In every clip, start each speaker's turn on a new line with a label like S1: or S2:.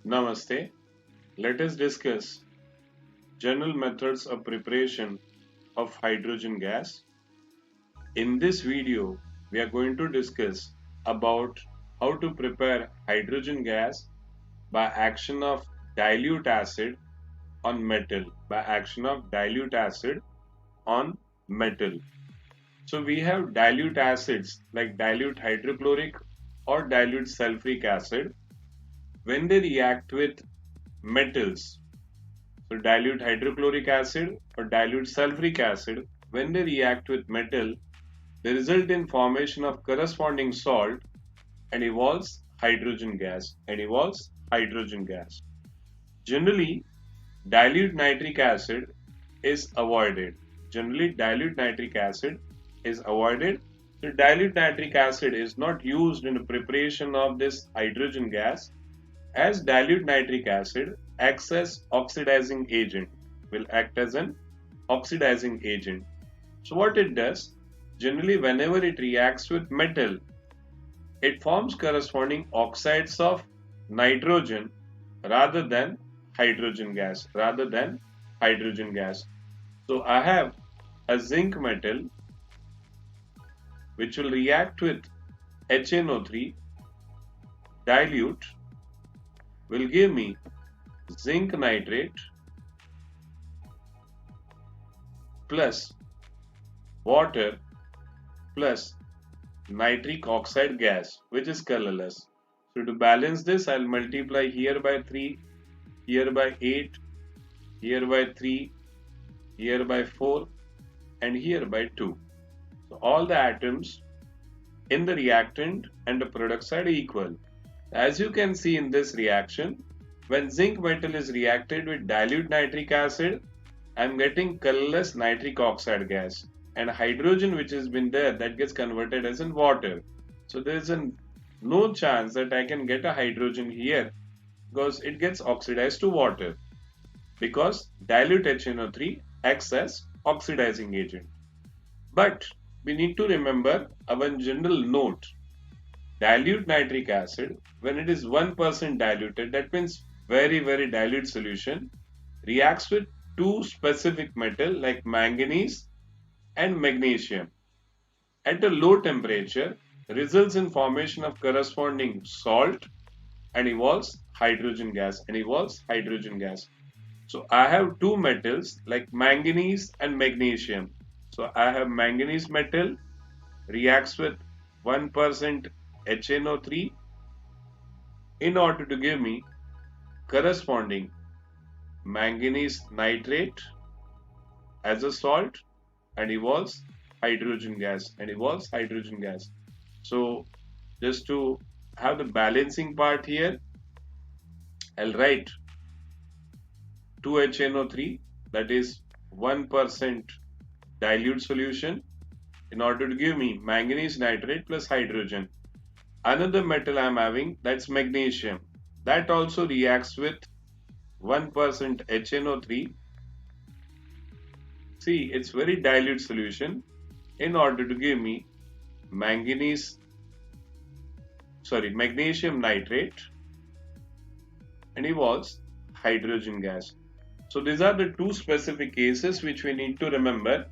S1: Namaste. Let us discuss general methods of preparation of hydrogen gas. In this video, we are going to discuss about how to prepare hydrogen gas by action of dilute acid on metal. So we have dilute acids like dilute hydrochloric or dilute sulfuric acid. When they react with metals, so dilute hydrochloric acid or dilute sulfuric acid, when they react with metal, they result in formation of corresponding salt and evolves hydrogen gas. Generally, dilute nitric acid is avoided. So dilute nitric acid is not used in the preparation of this hydrogen gas, as dilute nitric acid acts as oxidizing agent, will act as an oxidizing agent. So what it does, generally whenever it reacts with metal, it forms corresponding oxides of nitrogen rather than hydrogen gas. So I have a zinc metal which will react with HNO3. Dilute will give me zinc nitrate plus water plus nitric oxide gas, which is colorless. So to balance this, I'll multiply here by 3, here by 8, here by 3, here by 4, and here by 2. So all the atoms in the reactant and the product side are equal. As you can see in this reaction, when zinc metal is reacted with dilute nitric acid, I am getting colorless nitric oxide gas, and hydrogen which has been there, that gets converted as in water. So there is no chance that I can get a hydrogen here because it gets oxidized to water, because dilute HNO3 acts as oxidizing agent. But we need to remember our general note. Dilute nitric acid, when it is 1% diluted, that means very dilute solution, reacts with two specific metal like manganese and magnesium. At a low temperature, results in formation of corresponding salt and evolves hydrogen gas. So I have two metals like manganese and magnesium. So I have manganese metal reacts with 1% HNO3 in order to give me corresponding manganese nitrate as a salt and evolves hydrogen gas. So just to have the balancing part here, I'll write 2HNO3, that is 1% dilute solution, in order to give me manganese nitrate plus hydrogen. Another metal I am having, that's magnesium, that also reacts with 1% HNO3. See, it's very dilute solution, in order to give me magnesium nitrate and evolves hydrogen gas. So these are the two specific cases which we need to remember,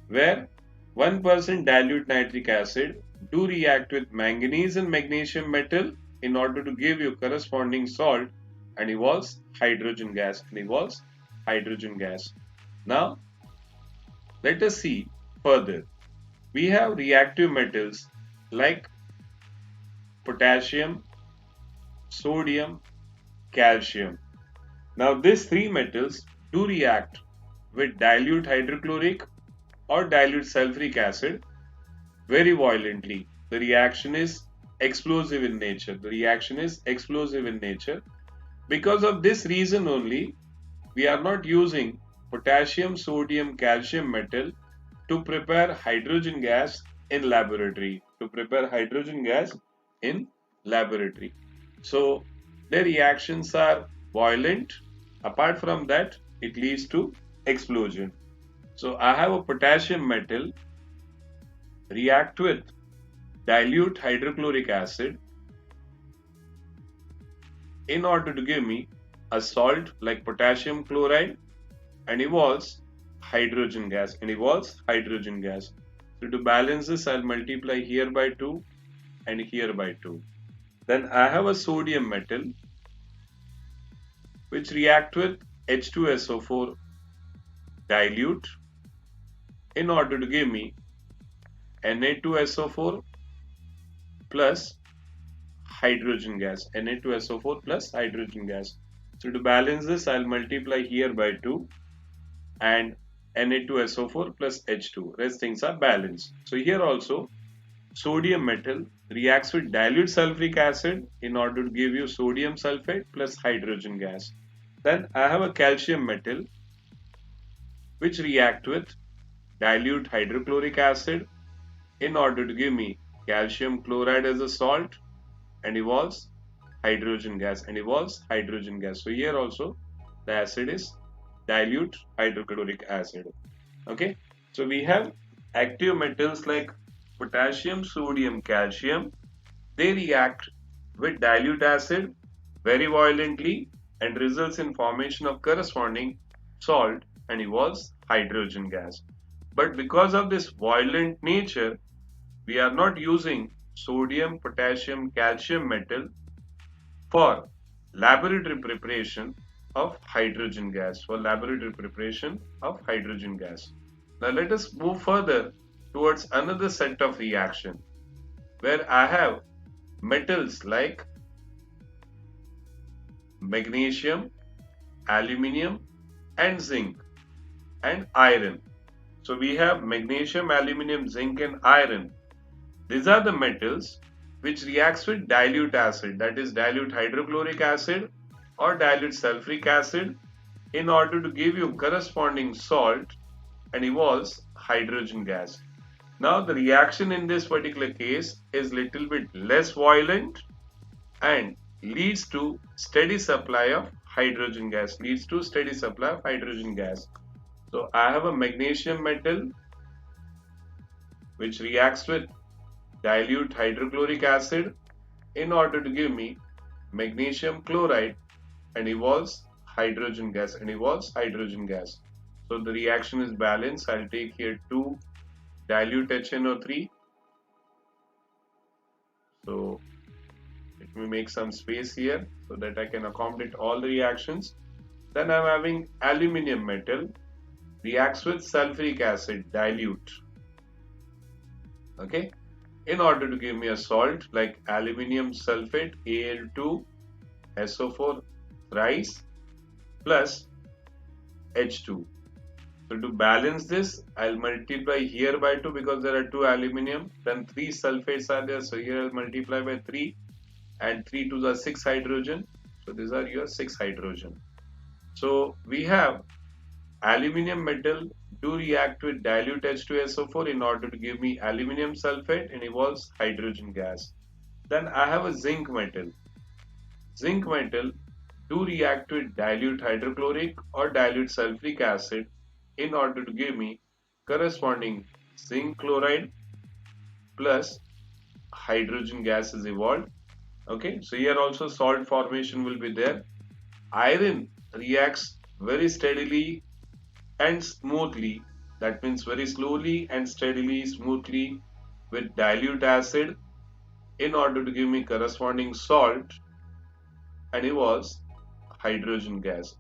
S1: where 1% dilute nitric acid do react with manganese and magnesium metal in order to give you corresponding salt and evolves hydrogen gas. Now let us see further. We have reactive metals like potassium, sodium, calcium. Now these three metals do react with dilute hydrochloric or dilute sulfuric acid very violently. The reaction is explosive in nature. Because of this reason only, we are not using potassium, sodium, calcium metal to prepare hydrogen gas in laboratory. So the reactions are violent. Apart from that, it leads to explosion. So I have a potassium metal react with dilute hydrochloric acid in order to give me a salt like potassium chloride and evolves hydrogen gas So to balance this, I'll multiply here by 2 and here by 2. Then I have a sodium metal which react with H2SO4 dilute in order to give me Na2SO4 plus hydrogen gas. Na2SO4 plus hydrogen gas. So to balance this, I'll multiply here by 2 and Na2SO4 plus H2. Rest things are balanced. So here also sodium metal reacts with dilute sulfuric acid in order to give you sodium sulfate plus hydrogen gas. Then I have a calcium metal which react with dilute hydrochloric acid in order to give me calcium chloride as a salt and evolves hydrogen gas So here also the acid is dilute hydrochloric acid. Okay, so we have active metals like potassium, sodium, calcium. They react with dilute acid very violently and results in formation of corresponding salt and evolves hydrogen gas. But because of this violent nature, we are not using sodium, potassium, calcium metal for laboratory preparation of hydrogen gas. Now let us move further towards another set of reaction where I have metals like magnesium, aluminium and zinc and iron. So we have magnesium, aluminium, zinc and iron. These are the metals which reacts with dilute acid, that is dilute hydrochloric acid or dilute sulfuric acid in order to give you corresponding salt and evolves hydrogen gas. Now the reaction in this particular case is little bit less violent and leads to steady supply of hydrogen gas. So I have a magnesium metal which reacts with dilute hydrochloric acid in order to give me magnesium chloride and evolves hydrogen gas So the reaction is balanced. I'll take here 2 dilute HNO3. So let me make some space here so that I can accommodate all the reactions. Then I'm having aluminium metal reacts with sulfuric acid dilute. Okay, in order to give me a salt like aluminium sulfate Al2SO4 thrice plus H2. So to balance this, I'll multiply here by 2 because there are 2 aluminium. Then 3 sulfates are there. So here I'll multiply by 3 and 3 to the 6 hydrogen. So these are your 6 hydrogen. So we have aluminium metal do react with dilute H2SO4 in order to give me aluminium sulfate and evolves hydrogen gas. Then I have a zinc metal. Zinc metal do react with dilute hydrochloric or dilute sulfuric acid in order to give me corresponding zinc chloride plus hydrogen gas is evolved. Okay, so here also salt formation will be there. Iron reacts very steadily and smoothly, that means very slowly and steadily, smoothly with dilute acid in order to give me corresponding salt and evolves hydrogen gas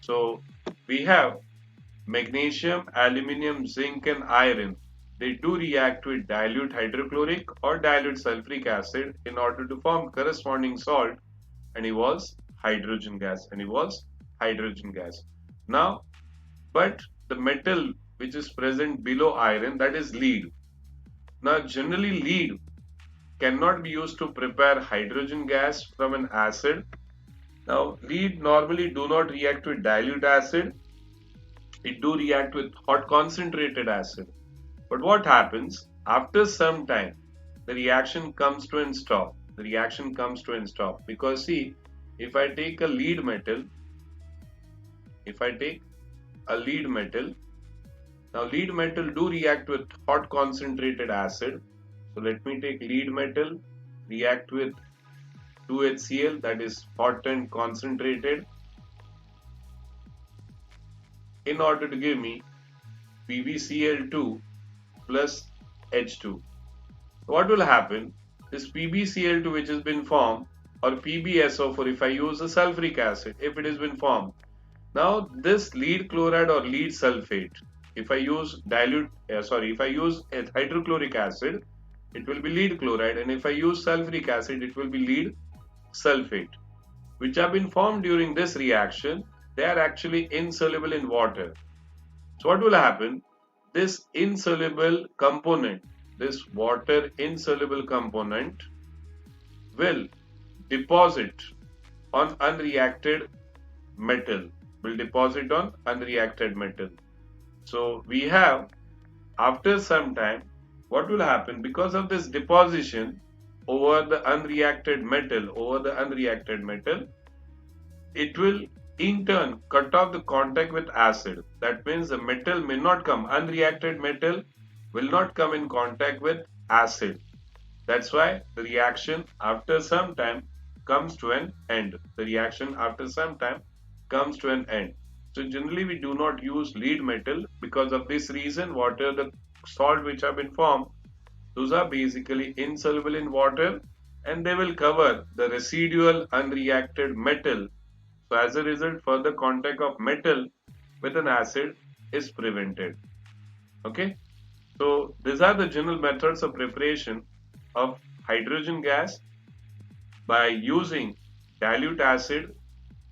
S1: So we have magnesium, aluminium, zinc and iron. They do react with dilute hydrochloric or dilute sulfuric acid in order to form corresponding salt and evolves hydrogen gas Now, but the metal which is present below iron, that is lead. Now generally lead cannot be used to prepare hydrogen gas from an acid. Now lead normally do not react with dilute acid. It do react with hot concentrated acid. But what happens after some time, the reaction comes to a stop. Because see, if I take a lead metal, now lead metal do react with hot concentrated acid. So let me take lead metal react with 2HCl, that is hot and concentrated, in order to give me PbCl2 plus H2. What will happen? This PbCl2 which has been formed, or PbSO4 if I use a sulfuric acid, if it has been formed. Now this lead chloride or lead sulfate, if I use if I use hydrochloric acid, it will be lead chloride, and if I use sulfuric acid, it will be lead sulfate, which have been formed during this reaction. They are actually insoluble in water. So what will happen? This insoluble component, this water insoluble component will deposit on unreacted metal, will deposit on unreacted metal. So we have, after some time, what will happen? Because of this deposition over the unreacted metal, it will in turn cut off the contact with acid. That means the metal may not come, unreacted metal will not come in contact with acid. That's why the reaction after some time comes to an end. The reaction after some time comes to an end. So generally we do not use lead metal because of this reason. Water, the salt which have been formed, those are basically insoluble in water, and they will cover the residual unreacted metal. So as a result, further contact of metal with an acid is prevented. Okay. So these are the general methods of preparation of hydrogen gas by using dilute acid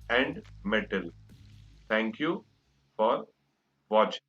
S1: and metal. Thank you for watching.